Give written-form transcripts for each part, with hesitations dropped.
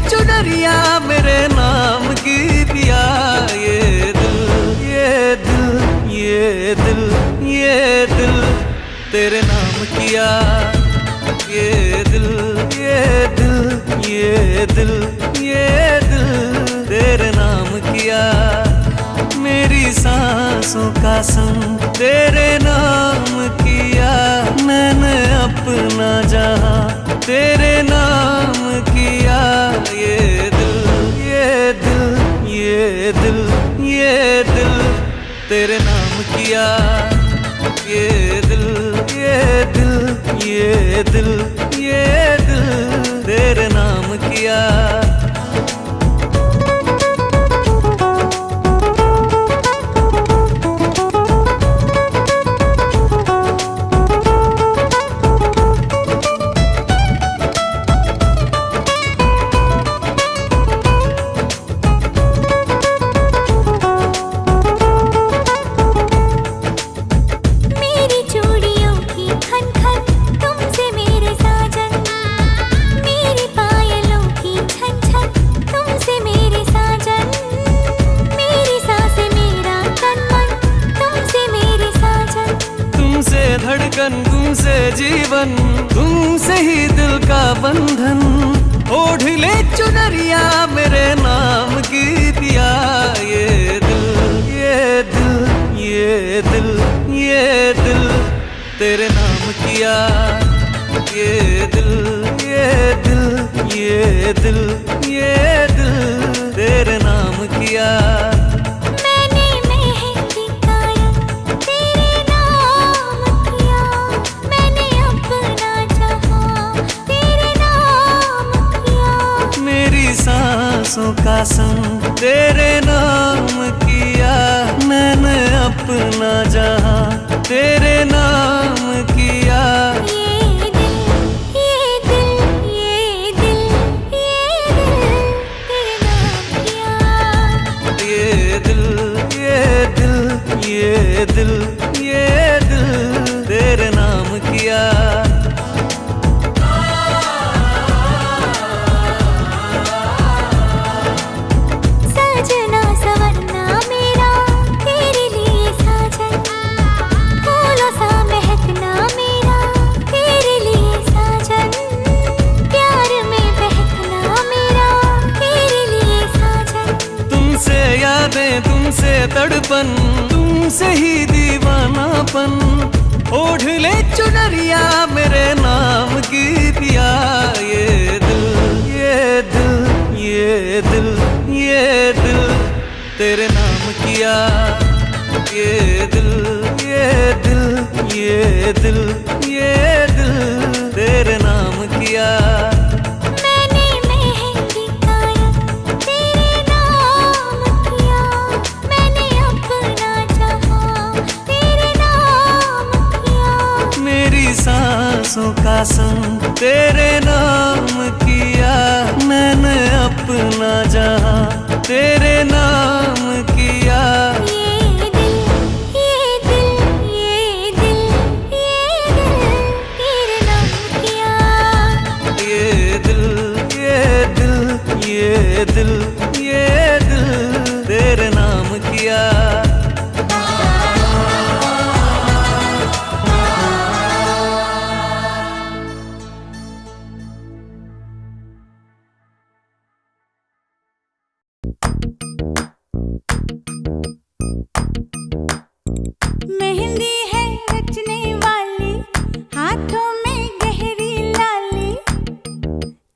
चुनरिया मेरे नाम की पिया। ये दिल ये दिल ये दिल ये दिल तेरे नाम किया। ये दिल ये दिल ये दिल ये दिल तेरे नाम किया। मेरी सांसों का संग तेरे नाम किया। मैंने अपना जहां तेरे नाम किया। ये दिल ये दिल ये दिल ये दिल तेरे नाम किया। ये दिल ये दिल ये दिल ये दिल तेरे नाम किया। धड़कन तुमसे जीवन, तुमसे ही दिल का बंधन। ओढ़ ले चुनरिया मेरे नाम की पिया। ये दिल ये दिल ये दिल ये दिल तेरे नाम किया। ये दिल ये दिल ये दिल ये दिल तेरे नाम किया। सांसों का संग तेरे नाम किया। मैंने अपना जहां तेरे नाम किया। ये दिल ये दिल ये दिल ये दिल तेरे नाम किया। ये दिल ये दिल ये दिल ये दिल तेरे नाम किया। तुमसे तड़पन, तुमसे ही दीवानापन। ओढ़ ले चुनरिया मेरे नाम की पिया। ये दिल ये दिल ये दिल ये दिल तेरे नाम किया। ये दिल ये दिल ये दिल ये दिल तेरे नाम किया। सांसों का संग तेरे नाम किया। मैंने अपना जहां तेरे नाम किया। ये दिल ये दिल ये दिल ये दिल तेरे नाम किया। ये दिल ये दिल ये दिल ये दिल तेरे नाम किया। मेहंदी है रचने वाली, हाथों में गहरी लाली।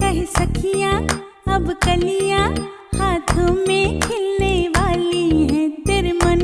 कह सखियां अब कलियां हाथों में खिलने वाली हैं। तेरे मन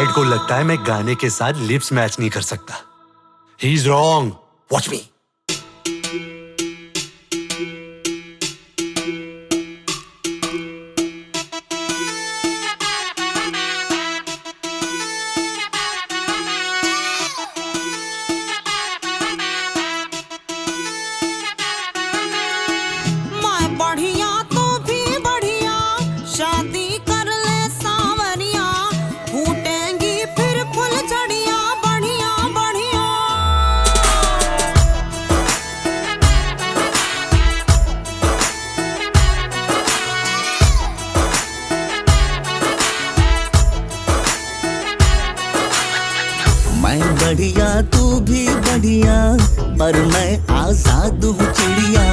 ब्राइड को लगता है मैं गाने के साथ लिप्स मैच नहीं कर सकता। ही इज रॉन्ग, वॉच मी। बढ़िया तो भी बढ़िया, शादी कर ले सावरिया, फूटेंगी फिर फुल झड़िया, बढ़िया बढ़िया। मैं बढ़िया तू भी बढ़िया, पर मैं आजाद हूँ चिड़िया,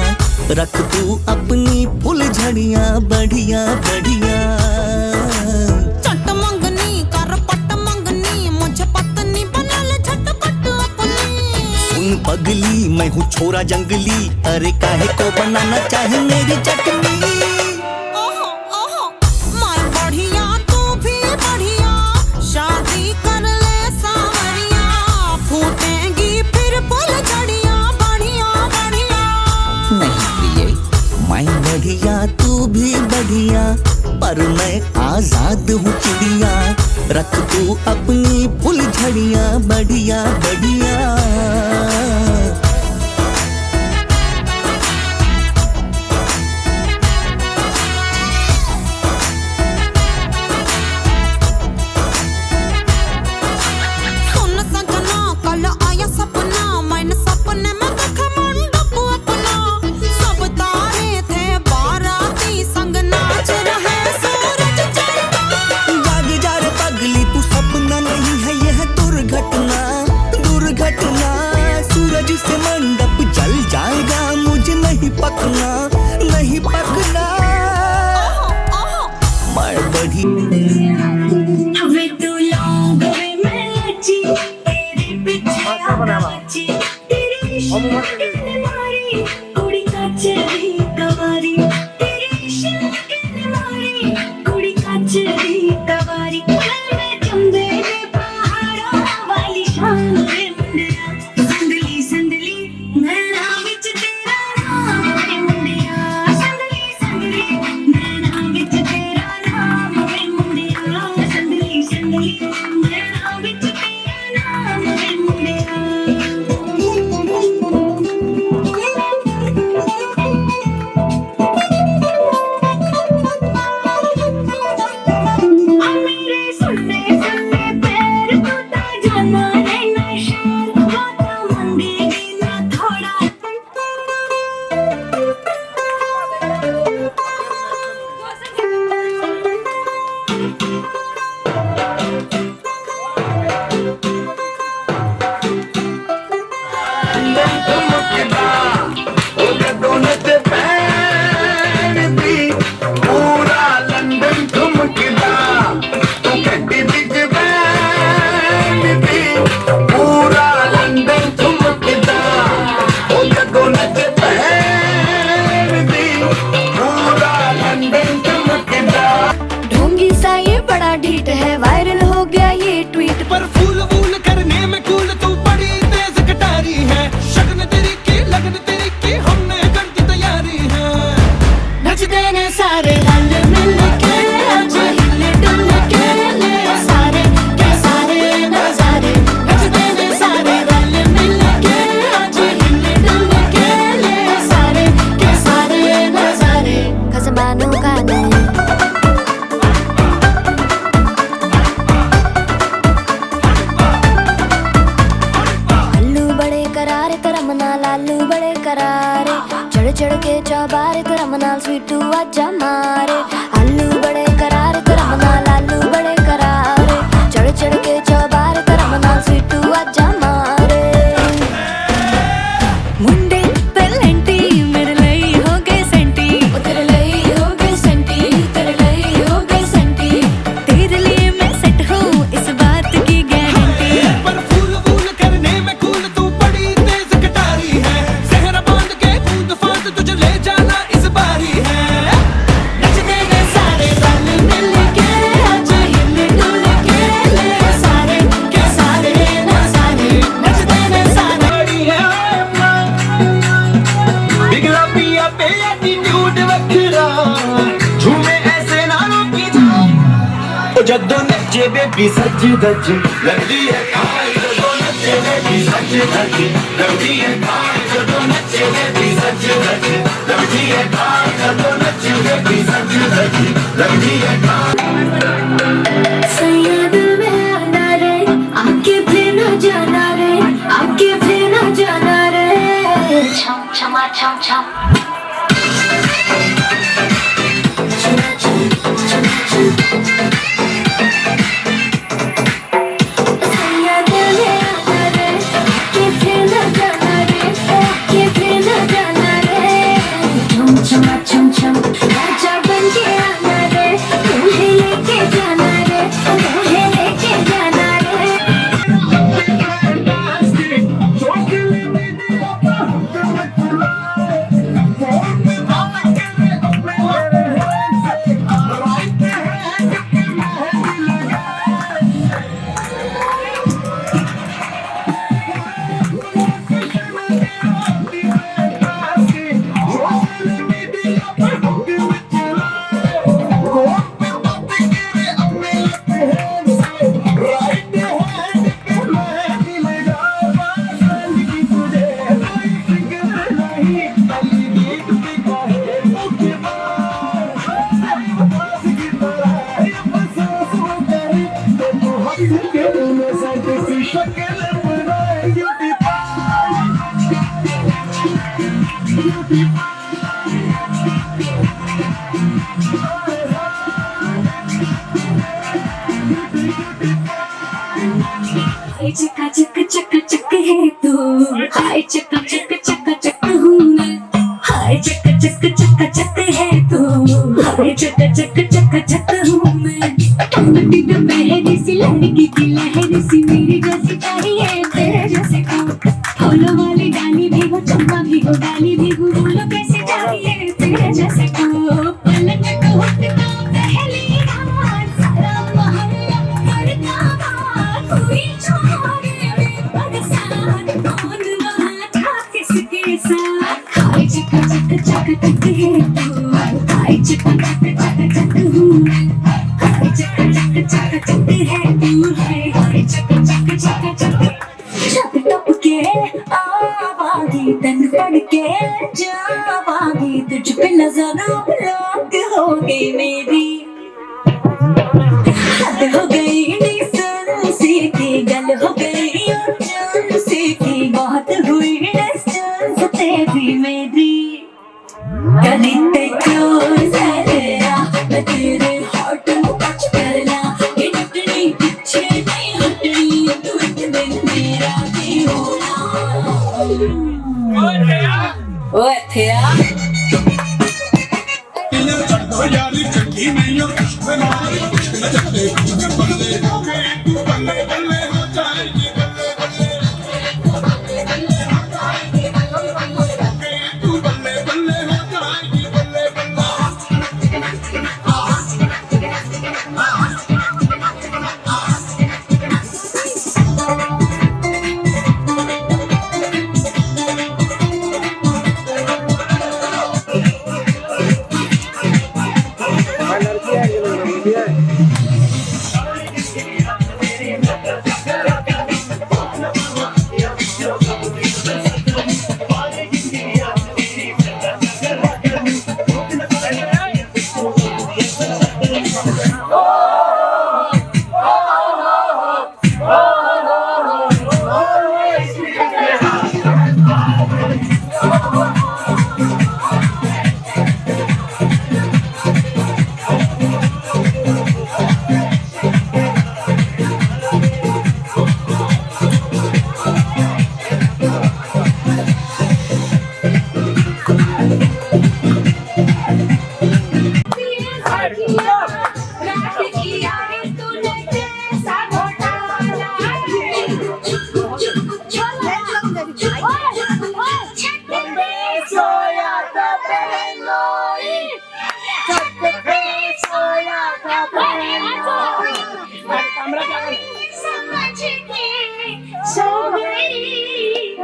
रख तू अपनी फुल झड़िया, बढ़िया बढ़िया। चट मंगनी कर पट मंगनी, मुझे पत्नी बना ले झटपट अपनी। सुन पगली मैं हूँ छोरा जंगली, अरे काहे को बनाना चाहे मेरी चटनी। ओहो ओहो, मैं बढ़िया तू भी बढ़िया, शादी कर ले सावरिया, फूटेंगी फिर फुल झड़िया, बढ़िया बढ़िया। नहीं प्रिय, मैं बढ़िया तू भी बढ़िया, पर मैं आजाद हूँ चिड़िया, रख तू अपनी फुल झड़िया, बढ़िया बढ़िया। सुन सजना कल आया सपना, मैंने सपने में देखा मंडप अपना, सब तारे थे बाराती, संग नाच रहे सूरज चंदा। जाग जा रे पगली, तू सपना नहीं है यह दुर्घटना, दुर्घटना। सूरज से मंडप जल जाएगा, मुझे नहीं पकना, नहीं पकना। ओहो मैं बढ़ी हवे तू लौंग वे मैं लची, तेरे पीछे आची, तेरी इश्क ने मारी, कुड़ी का चली कवारी, तेरी इश्क ने मारी, कुड़ी का चली कवारी। मैं चंदे दे पहाड़ा वाली शान रे मुंडिया, संदली संदली नैना विच तेरा नाम रे मुंडिया, संदली संदली नैना विच तेरा नाम रे मुंडिया, संदली संदली नैना विच तेरा नाम रे मुंडिया। मेरे सुनने सुनने पैर टूटा जाना है नशा, बात मंगेगी ना थोड़ा। पूरा लंदन ठुमकदा, तू गड्डी विच बैठदी, पूरा लंदन ठुमकदा, ओ जगो नच पैंदी, पूरा लंदन ठुमकदा। ढोंगी सा ये बड़ा ढीठ है, वायरल हो गया ये ट्वीट पर फूल वूल करने में कूल तू बड़ी तेज कटारी है, शगन तेरी की लगन तेरी की हमने कर दी तैयारी है। नचते ने सारे रल मिल के, आज हिले डुल के ले सारे के सारे नजारे, नचते ने सारे रल मिल के, आज हिले डुल के ले सारे के सारे नजारे। खसबानों का नहीं ਜਦੋਂ ਨੱਚੇ ਬੇਬੀ ਸੱਜ ਧੱਜ ਲੱਗਦੀ ਹੈ ਖਾਈ ਜਦੋਂ ਨੱਚੇ ਬੇਬੀ ਸੱਜ ਧੱਜ ਲੱਗਦੀ ਹੈ ਖਾਈ ਜਦੋਂ ਨੱਚੇ ਬੇਬੀ ਸੱਜ ਧੱਜ ਲੱਗਦੀ ਹੈ ਖਾਈ ਜਦੋਂ ਨੱਚੇ ਬੇਬੀ ਸੱਜ ਧੱਜ ਲੱਗਦੀ ਹੈ सैयद में आना रे आके फिर न जाना रे आके फिर न जाना रे छम छमा छम छम छमा छम छमा छम सैयद में आना रे आके फिर न जाना रे आके फिर न जाना रे छम छमा छम छम राजा बन के आना रे तुम्हें लेके जाना रे तुम्हें लेके जाना रे हाय चक्का चक है तू हाय चक्का चक हूँ मैं हाय चक्का चक है तू हाय चक्का चक हूँ मैं टमाटी डब्बे है सी लड़की की लहर सी मेरी जैसी चाहिए तेरे जैसे को फूलों वाली डाली भी हो चंपा भी हो डाली भी हो बोलो कैसे चाहिए तेरे जैसे को पलक को उठता पहली रात सारा मोहल्ला करता बात हुई छोरे में बरसात कौन वहाँ था किसके साथ हाय चक्का चक है तू हाय चक्का चक हूँ मैं हाय चक्का चक है तू हाय चक्का चक छत टप के आवागी तन पड़ के जावागी तुझ पे नजरों लॉक हो गई मेरी हद हो गई डिस्टेंस की गल हो गई डिस्टेंस की बहुत हुई डिस्टेंस तेरी मेरी करीते क्लोज है तेरा मैं तेरे हार्ट को टच करना ये टटनी पीछे नहीं हटनी तू एक दिन मेरा भी होना ओए थेया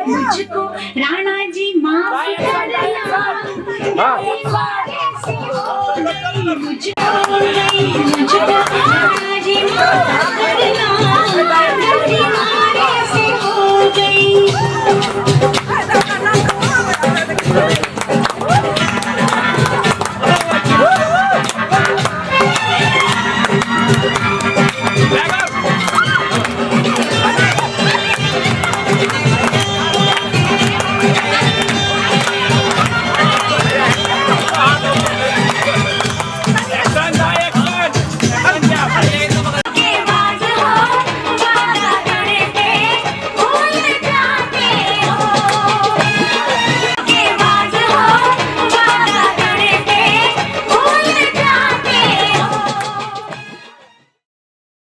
मुझको राणा जी माफ कर देना मुझको नहीं मुझको राजी माता